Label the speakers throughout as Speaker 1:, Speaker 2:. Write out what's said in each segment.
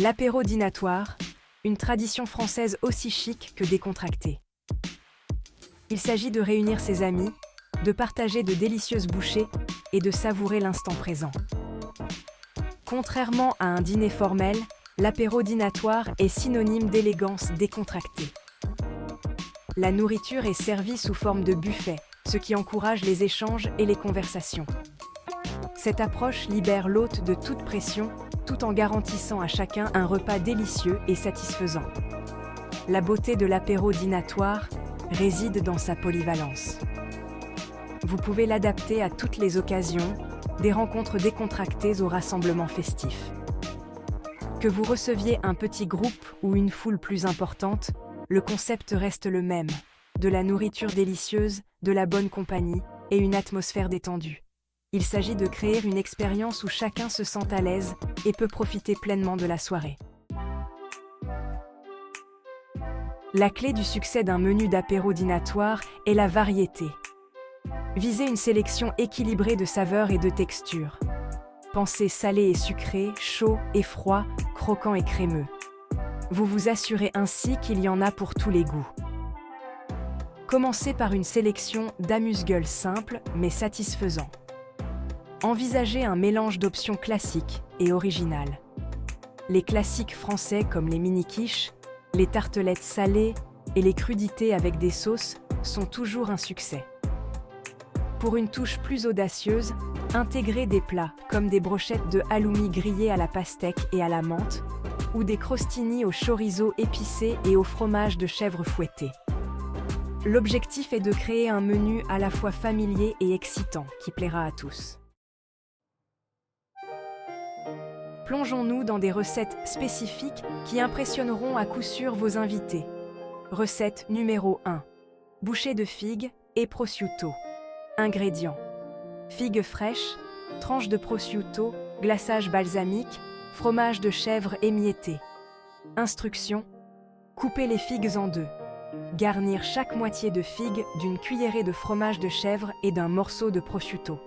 Speaker 1: L'apéro dînatoire, une tradition française aussi chic que décontractée. Il s'agit de réunir ses amis, de partager de délicieuses bouchées et de savourer l'instant présent. Contrairement à un dîner formel, l'apéro dînatoire est synonyme d'élégance décontractée. La nourriture est servie sous forme de buffet, ce qui encourage les échanges et les conversations. Cette approche libère l'hôte de toute pression, tout en garantissant à chacun un repas délicieux et satisfaisant. La beauté de l'apéro dînatoire réside dans sa polyvalence. Vous pouvez l'adapter à toutes les occasions, des rencontres décontractées aux rassemblements festifs. Que vous receviez un petit groupe ou une foule plus importante, le concept reste le même, de la nourriture délicieuse, de la bonne compagnie et une atmosphère détendue. Il s'agit de créer une expérience où chacun se sent à l'aise et peut profiter pleinement de la soirée. La clé du succès d'un menu d'apéro dînatoire est la variété. Visez une sélection équilibrée de saveurs et de textures. Pensez salé et sucré, chaud et froid, croquant et crémeux. Vous vous assurez ainsi qu'il y en a pour tous les goûts. Commencez par une sélection d'amuse-gueules simples mais satisfaisants. Envisagez un mélange d'options classiques et originales. Les classiques français comme les mini-quiches, les tartelettes salées et les crudités avec des sauces sont toujours un succès. Pour une touche plus audacieuse, intégrez des plats comme des brochettes de halloumi grillées à la pastèque et à la menthe ou des crostini au chorizo épicé et au fromage de chèvre fouetté. L'objectif est de créer un menu à la fois familier et excitant qui plaira à tous. Plongeons-nous dans des recettes spécifiques qui impressionneront à coup sûr vos invités. Recette numéro 1. Bouchée de figues et prosciutto. Ingrédients. Figues fraîches, tranches de prosciutto, glaçage balsamique, fromage de chèvre émietté. Instructions. Coupez les figues en deux. Garnir chaque moitié de figue d'une cuillerée de fromage de chèvre et d'un morceau de prosciutto.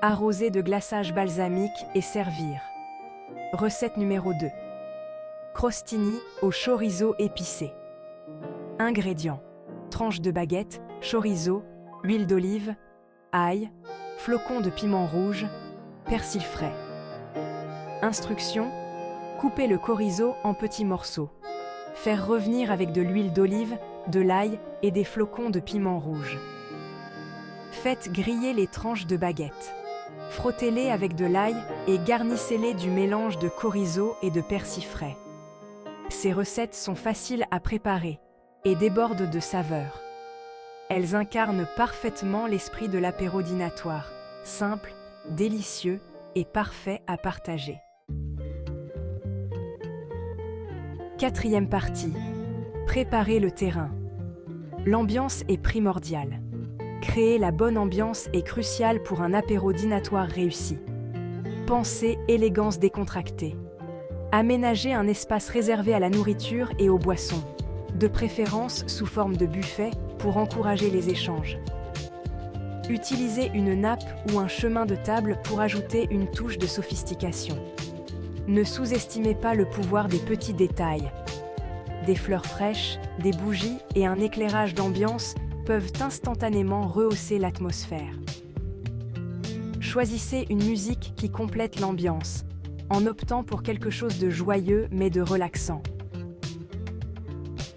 Speaker 1: Arroser de glaçage balsamique et servir. Recette numéro 2. Crostini au chorizo épicé. Ingrédients. Tranches de baguette, chorizo, huile d'olive, ail, flocons de piment rouge, persil frais. Instructions. Couper le chorizo en petits morceaux. Faire revenir avec de l'huile d'olive, de l'ail et des flocons de piment rouge. Faites griller les tranches de baguette. Frottez-les avec de l'ail et garnissez-les du mélange de chorizo et de persil frais. Ces recettes sont faciles à préparer et débordent de saveurs. Elles incarnent parfaitement l'esprit de l'apéro dînatoire, simple, délicieux et parfait à partager. Quatrième partie. Préparer le terrain. L'ambiance est primordiale. Créer la bonne ambiance est crucial pour un apéro dînatoire réussi. Pensez élégance décontractée. Aménagez un espace réservé à la nourriture et aux boissons, de préférence sous forme de buffet pour encourager les échanges. Utilisez une nappe ou un chemin de table pour ajouter une touche de sophistication. Ne sous-estimez pas le pouvoir des petits détails. Des fleurs fraîches, des bougies et un éclairage d'ambiance peuvent instantanément rehausser l'atmosphère. Choisissez une musique qui complète l'ambiance, en optant pour quelque chose de joyeux mais de relaxant.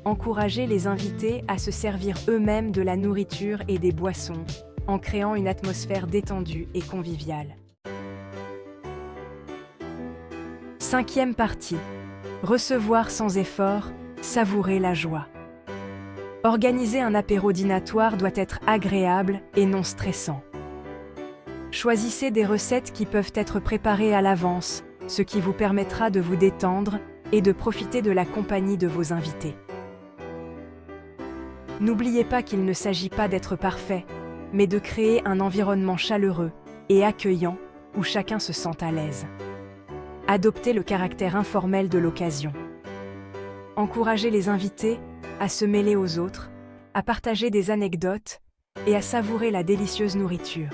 Speaker 1: Encouragez les invités à se servir eux-mêmes de la nourriture et des boissons, en créant une atmosphère détendue et conviviale. Cinquième partie. Recevoir sans effort, savourer la joie. Organiser un apéro dînatoire doit être agréable et non stressant. Choisissez des recettes qui peuvent être préparées à l'avance, ce qui vous permettra de vous détendre et de profiter de la compagnie de vos invités. N'oubliez pas qu'il ne s'agit pas d'être parfait, mais de créer un environnement chaleureux et accueillant où chacun se sent à l'aise. Adoptez le caractère informel de l'occasion. Encouragez les invités à se mêler aux autres, à partager des anecdotes et à savourer la délicieuse nourriture.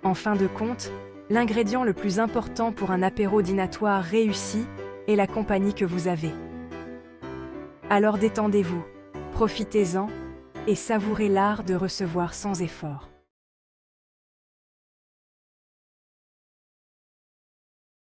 Speaker 1: En fin de compte, L'ingrédient le plus important pour un apéro dînatoire réussi est la compagnie que vous avez. Alors détendez-vous, profitez-en et savourez l'art de recevoir sans effort.